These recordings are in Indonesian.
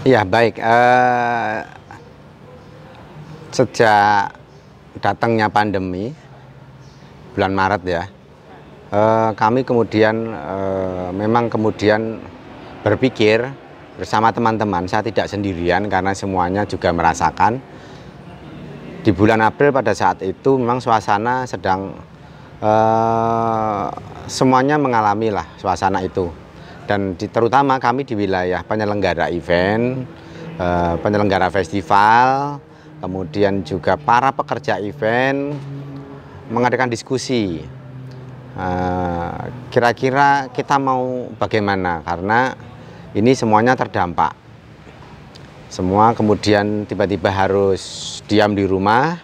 Ya baik, sejak datangnya pandemi bulan Maret ya, kami kemudian memang kemudian berpikir bersama teman-teman, saya tidak sendirian karena semuanya juga merasakan. Di bulan April pada saat itu memang suasana sedang semuanya mengalami lah suasana itu, dan terutama kami di wilayah penyelenggara event, penyelenggara festival, kemudian juga para pekerja event mengadakan diskusi. Kira-kira kita mau bagaimana, karena ini semuanya terdampak. Semua kemudian tiba-tiba harus diam di rumah,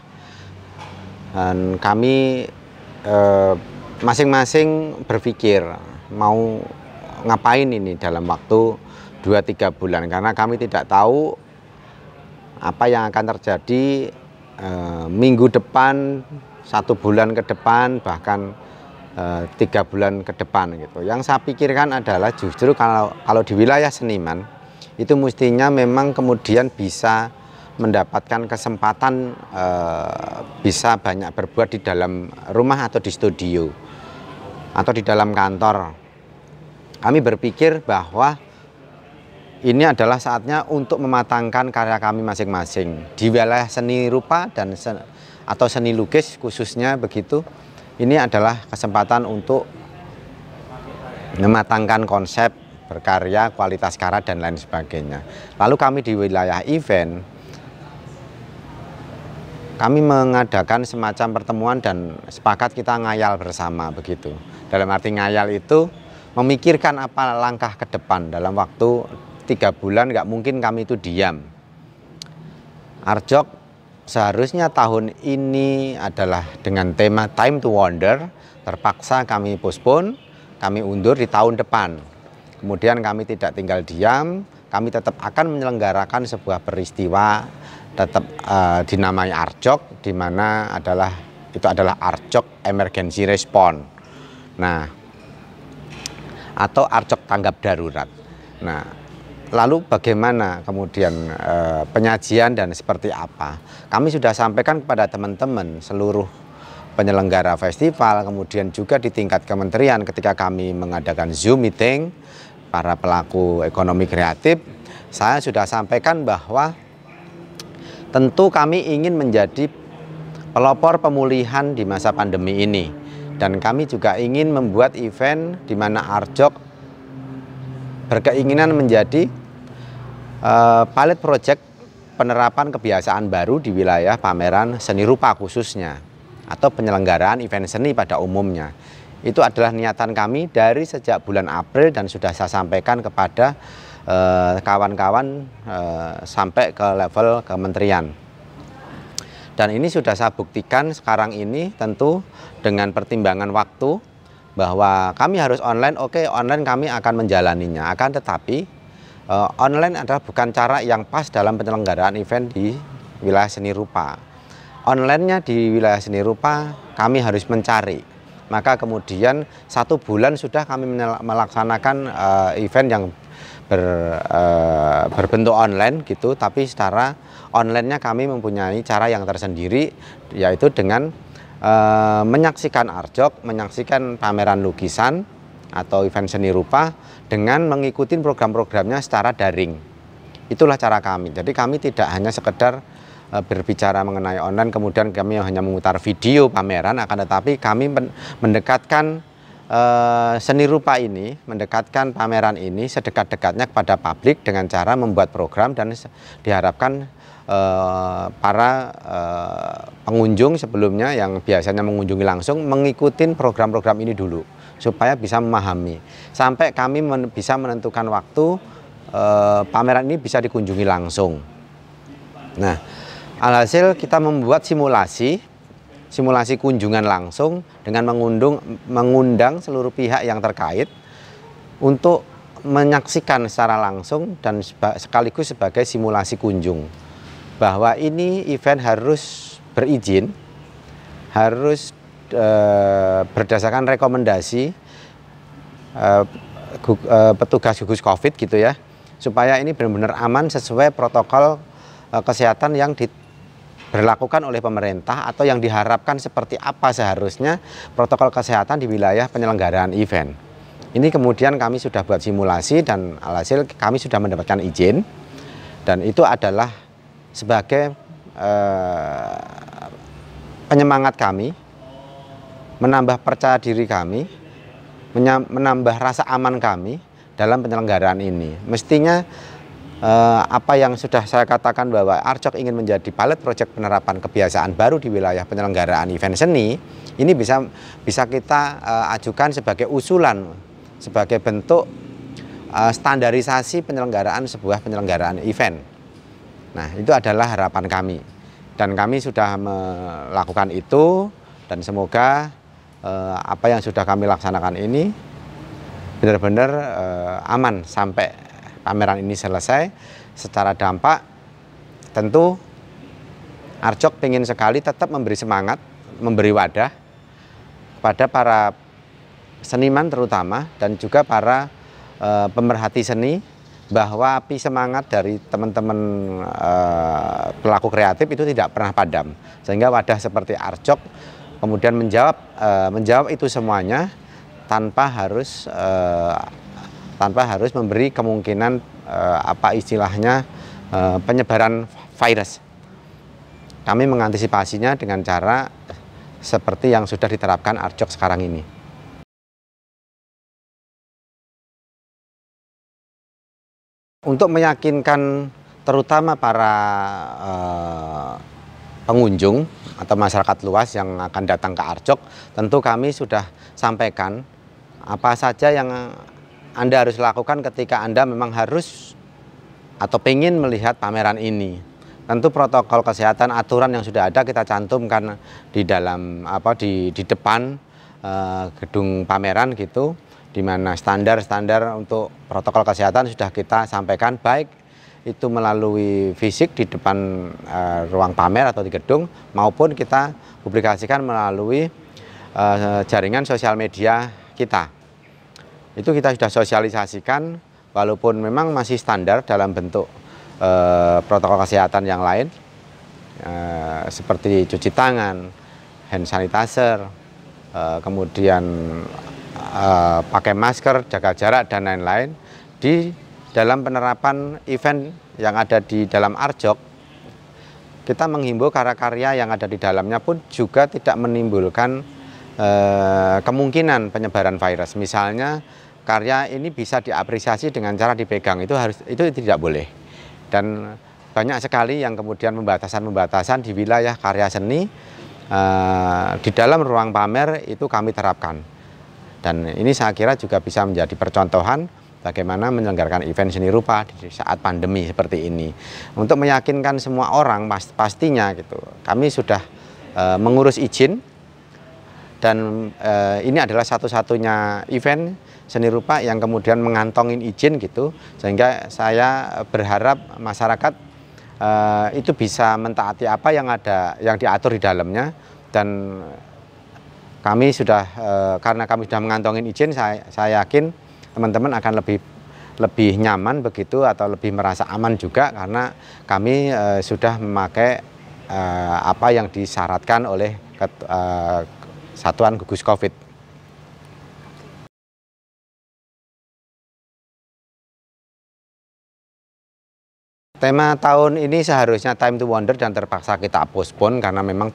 dan kami masing-masing berpikir mau ngapain ini dalam waktu 2-3 bulan, karena kami tidak tahu apa yang akan terjadi minggu depan, 1 bulan ke depan, bahkan 3 bulan ke depan gitu. Yang saya pikirkan adalah justru kalau di wilayah seniman itu mestinya memang kemudian bisa mendapatkan kesempatan bisa banyak berbuat di dalam rumah atau di studio atau di dalam kantor. Kami berpikir bahwa ini adalah saatnya untuk mematangkan karya kami masing-masing di wilayah seni rupa dan atau seni lukis khususnya begitu. Ini adalah kesempatan untuk mematangkan konsep, berkarya, kualitas karya dan lain sebagainya. Lalu kami di wilayah event, kami mengadakan semacam pertemuan dan sepakat kita ngayal bersama begitu. Dalam arti ngayal itu memikirkan apa langkah ke depan dalam waktu 3 bulan, nggak mungkin kami itu diam. Arjok seharusnya tahun ini adalah dengan tema Time to Wonder, terpaksa kami postpone, kami undur di tahun depan. Kemudian kami tidak tinggal diam, kami tetap akan menyelenggarakan sebuah peristiwa, tetap dinamai Arjok, di mana itu adalah Arjok Emergency Response. Nah, atau Arjok tanggap darurat. Nah, lalu bagaimana kemudian penyajian dan seperti apa? Kami sudah sampaikan kepada teman-teman seluruh penyelenggara festival, kemudian juga di tingkat kementerian ketika kami mengadakan Zoom meeting para pelaku ekonomi kreatif. Saya sudah sampaikan bahwa tentu kami ingin menjadi pelopor pemulihan di masa pandemi ini, dan kami juga ingin membuat event di mana Arjok berkeinginan menjadi pilot project penerapan kebiasaan baru di wilayah pameran seni rupa khususnya, atau penyelenggaraan event seni pada umumnya. Itu adalah niatan kami dari sejak bulan April, dan sudah saya sampaikan kepada kawan-kawan sampai ke level kementerian. Dan ini sudah saya buktikan sekarang ini, tentu dengan pertimbangan waktu, bahwa kami harus online. Oke, online kami akan menjalaninya, akan tetapi online adalah bukan cara yang pas dalam penyelenggaraan event di wilayah seni rupa. Online-nya di wilayah seni rupa kami harus mencari. Maka kemudian 1 bulan sudah kami melaksanakan event yang berbentuk online gitu, tapi secara online-nya kami mempunyai cara yang tersendiri, yaitu dengan menyaksikan Arjok, menyaksikan pameran lukisan atau event seni rupa dengan mengikuti program-programnya secara daring. Itulah cara kami. Jadi kami tidak hanya sekedar berbicara mengenai online, kemudian kami hanya memutar video pameran, akan tetapi kami mendekatkan seni rupa ini, mendekatkan pameran ini sedekat-dekatnya kepada publik dengan cara membuat program, dan diharapkan para pengunjung sebelumnya yang biasanya mengunjungi langsung mengikuti program-program ini dulu supaya bisa memahami, sampai kami bisa menentukan waktu pameran ini bisa dikunjungi langsung. Nah, alhasil kita membuat simulasi kunjungan langsung dengan mengundang seluruh pihak yang terkait untuk menyaksikan secara langsung dan sekaligus sebagai simulasi kunjung, bahwa ini event harus berizin, harus berdasarkan rekomendasi petugas gugus COVID gitu ya, supaya ini benar-benar aman sesuai protokol kesehatan yang diberlakukan oleh pemerintah atau yang diharapkan seperti apa seharusnya protokol kesehatan di wilayah penyelenggaraan event. Ini kemudian kami sudah buat simulasi dan alhasil kami sudah mendapatkan izin, dan itu adalah sebagai penyemangat kami, menambah percaya diri kami, menambah rasa aman kami dalam penyelenggaraan ini. Mestinya apa yang sudah saya katakan bahwa Arjok ingin menjadi pilot project penerapan kebiasaan baru di wilayah penyelenggaraan event seni, ini bisa kita ajukan sebagai usulan, sebagai bentuk standarisasi penyelenggaraan sebuah penyelenggaraan event. Nah, itu adalah harapan kami, dan kami sudah melakukan itu, dan semoga apa yang sudah kami laksanakan ini benar-benar aman sampai pameran ini selesai. Secara dampak tentu Arjok ingin sekali tetap memberi semangat, memberi wadah pada para seniman terutama dan juga para pemerhati seni, bahwa api semangat dari teman-teman pelaku kreatif itu tidak pernah padam, sehingga wadah seperti Arjok kemudian menjawab itu semuanya tanpa harus memberi kemungkinan apa istilahnya penyebaran virus. Kami mengantisipasinya dengan cara seperti yang sudah diterapkan Arjok sekarang ini. Untuk meyakinkan terutama para pengunjung atau masyarakat luas yang akan datang ke Arjok, tentu kami sudah sampaikan apa saja yang Anda harus lakukan ketika Anda memang harus atau pengen melihat pameran ini. Tentu protokol kesehatan, aturan yang sudah ada kita cantumkan di dalam di depan gedung pameran gitu, di mana standar-standar untuk protokol kesehatan sudah kita sampaikan, baik itu melalui fisik di depan ruang pamer atau di gedung, maupun kita publikasikan melalui jaringan sosial media kita. Itu kita sudah sosialisasikan, walaupun memang masih standar dalam bentuk protokol kesehatan yang lain, seperti cuci tangan, hand sanitizer, kemudian pakai masker, jaga jarak, dan lain-lain. Di dalam penerapan event yang ada di dalam Arjok, kita menghimbau karya-karya yang ada di dalamnya pun juga tidak menimbulkan kemungkinan penyebaran virus. Misalnya karya ini bisa diapresiasi dengan cara dipegang, itu tidak boleh. Dan banyak sekali yang kemudian pembatasan-pembatasan di wilayah karya seni di dalam ruang pamer itu kami terapkan. Dan ini saya kira juga bisa menjadi percontohan bagaimana menyelenggarakan event seni rupa di saat pandemi seperti ini. Untuk meyakinkan semua orang pastinya gitu, kami sudah mengurus izin, dan ini adalah satu-satunya event seni rupa yang kemudian mengantongin izin gitu, sehingga saya berharap masyarakat itu bisa mentaati apa yang diatur di dalamnya. Dan kami sudah karena kami sudah mengantongin izin, saya yakin teman-teman akan lebih nyaman begitu, atau lebih merasa aman juga, karena kami sudah memakai apa yang disyaratkan oleh Satuan Gugus Covid. Tema tahun ini seharusnya Time to Wonder, dan terpaksa kita postpone karena memang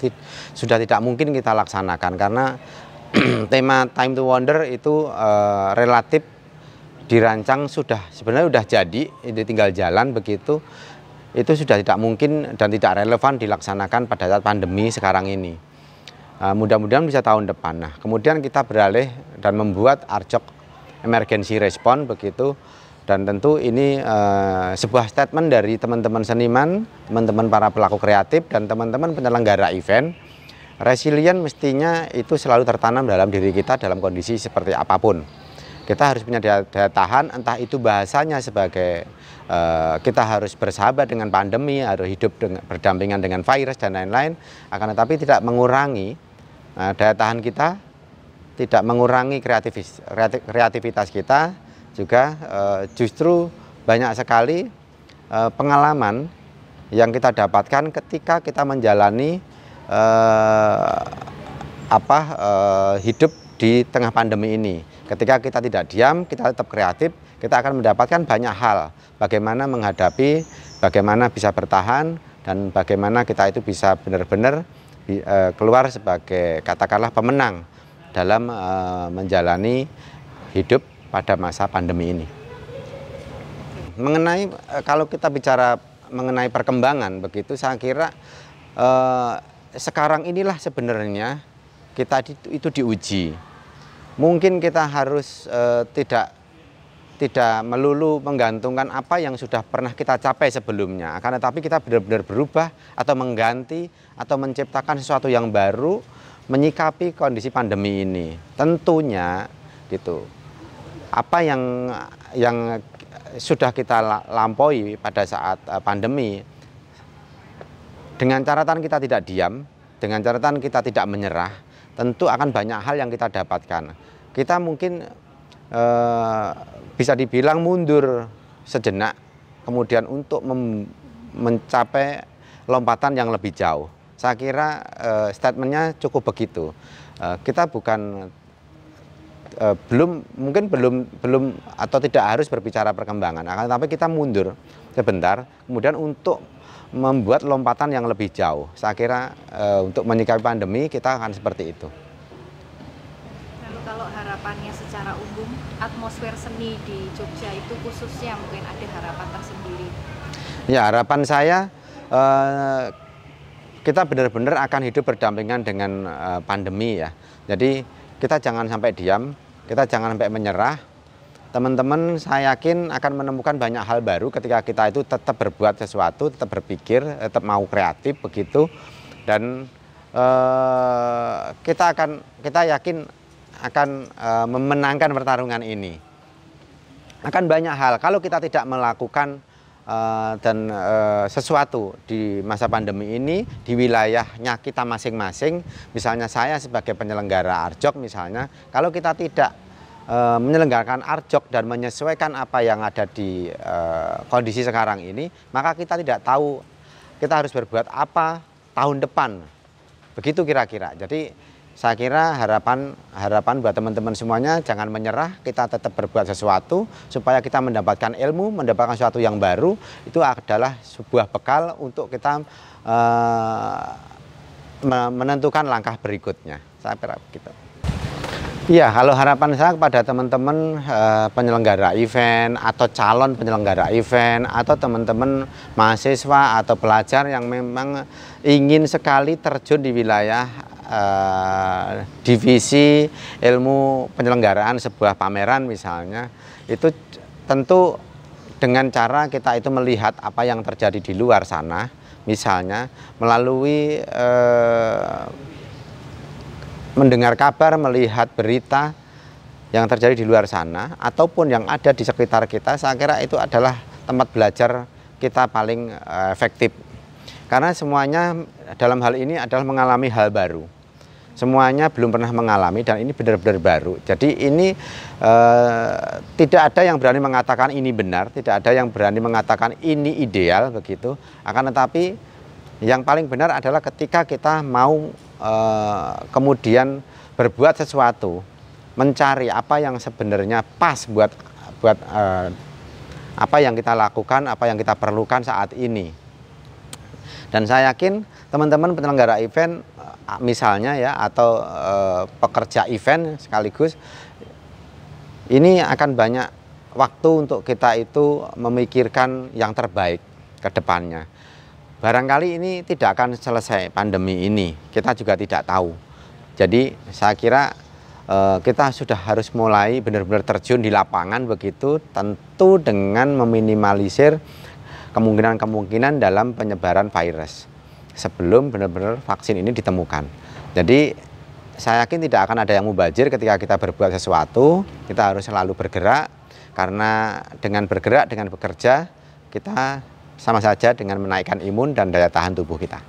sudah tidak mungkin kita laksanakan, karena tema Time to Wonder itu relatif dirancang sebenarnya sudah jadi, ini tinggal jalan begitu. Itu sudah tidak mungkin dan tidak relevan dilaksanakan pada saat pandemi sekarang ini. Mudah-mudahan bisa tahun depan. Nah, kemudian kita beralih dan membuat Arjok Emergency Response begitu. Dan tentu ini sebuah statement dari teman-teman seniman, teman-teman para pelaku kreatif, dan teman-teman penyelenggara event. Resilient mestinya itu selalu tertanam dalam diri kita dalam kondisi seperti apapun. Kita harus punya daya tahan, entah itu bahasanya sebagai kita harus bersahabat dengan pandemi, harus hidup berdampingan dengan virus dan lain-lain, akan tetapi tidak mengurangi daya tahan kita, tidak mengurangi kreativitas kita, juga justru banyak sekali pengalaman yang kita dapatkan ketika kita menjalani hidup di tengah pandemi ini. Ketika kita tidak diam, kita tetap kreatif, kita akan mendapatkan banyak hal. Bagaimana menghadapi, bagaimana bisa bertahan, dan bagaimana kita itu bisa benar-benar keluar sebagai katakanlah pemenang dalam menjalani hidup pada masa pandemi ini. Mengenai kalau kita bicara mengenai perkembangan begitu, saya kira sekarang inilah sebenarnya kita itu diuji. Mungkin kita harus tidak melulu menggantungkan apa yang sudah pernah kita capai sebelumnya, akan tetapi kita benar-benar berubah atau mengganti atau menciptakan sesuatu yang baru menyikapi kondisi pandemi ini. Tentunya gitu. Apa yang sudah kita lampaui pada saat pandemi, dengan catatan kita tidak diam, dengan catatan kita tidak menyerah, tentu akan banyak hal yang kita dapatkan. Kita mungkin bisa dibilang mundur sejenak, kemudian untuk mencapai lompatan yang lebih jauh. Saya kira statementnya cukup begitu. Kita mungkin belum atau tidak harus berbicara perkembangan, tapi kita mundur sebentar, kemudian untuk membuat lompatan yang lebih jauh. Saya kira untuk menyikapi pandemi kita akan seperti itu. Lalu kalau harapannya secara umum, atmosfer seni di Jogja itu khususnya mungkin ada harapan tersendiri? Ya, harapan saya kita benar-benar akan hidup berdampingan dengan pandemi ya. Jadi kita jangan sampai diam, kita jangan sampai menyerah. Teman-teman saya yakin akan menemukan banyak hal baru ketika kita itu tetap berbuat sesuatu, tetap berpikir, tetap mau kreatif begitu. Dan kita yakin akan memenangkan pertarungan ini. Akan banyak hal kalau kita tidak melakukan sesuatu di masa pandemi ini di wilayahnya kita masing-masing. Misalnya saya sebagai penyelenggara Arjok misalnya, kalau kita tidak menyelenggarakan Arjok dan menyesuaikan apa yang ada di kondisi sekarang ini, maka kita tidak tahu kita harus berbuat apa tahun depan. Begitu kira-kira. Jadi saya kira harapan buat teman-teman semuanya, jangan menyerah, kita tetap berbuat sesuatu supaya kita mendapatkan ilmu, mendapatkan sesuatu yang baru. Itu adalah sebuah bekal untuk kita menentukan langkah berikutnya. Saya kira begitu. Iya, kalau harapan saya kepada teman-teman penyelenggara event atau calon penyelenggara event atau teman-teman mahasiswa atau pelajar yang memang ingin sekali terjun di wilayah divisi ilmu penyelenggaraan sebuah pameran misalnya, itu tentu dengan cara kita itu melihat apa yang terjadi di luar sana, misalnya melalui mendengar kabar, melihat berita yang terjadi di luar sana ataupun yang ada di sekitar kita. Saya kira itu adalah tempat belajar kita paling efektif, karena semuanya dalam hal ini adalah mengalami hal baru. Semuanya belum pernah mengalami dan ini benar-benar baru. Jadi ini tidak ada yang berani mengatakan ini benar, tidak ada yang berani mengatakan ini ideal begitu. Akan tetapi yang paling benar adalah ketika kita mau kemudian berbuat sesuatu, mencari apa yang sebenarnya pas buat apa yang kita lakukan, apa yang kita perlukan saat ini. Dan saya yakin teman-teman penyelenggara event misalnya ya, atau pekerja event sekaligus, ini akan banyak waktu untuk kita itu memikirkan yang terbaik ke depannya. Barangkali ini tidak akan selesai pandemi ini, kita juga tidak tahu. Jadi saya kira kita sudah harus mulai benar-benar terjun di lapangan begitu, tentu dengan meminimalisir kemungkinan-kemungkinan dalam penyebaran virus sebelum benar-benar vaksin ini ditemukan. Jadi saya yakin tidak akan ada yang mubazir ketika kita berbuat sesuatu. Kita harus selalu bergerak, karena dengan bergerak, dengan bekerja, kita sama saja dengan menaikkan imun dan daya tahan tubuh kita.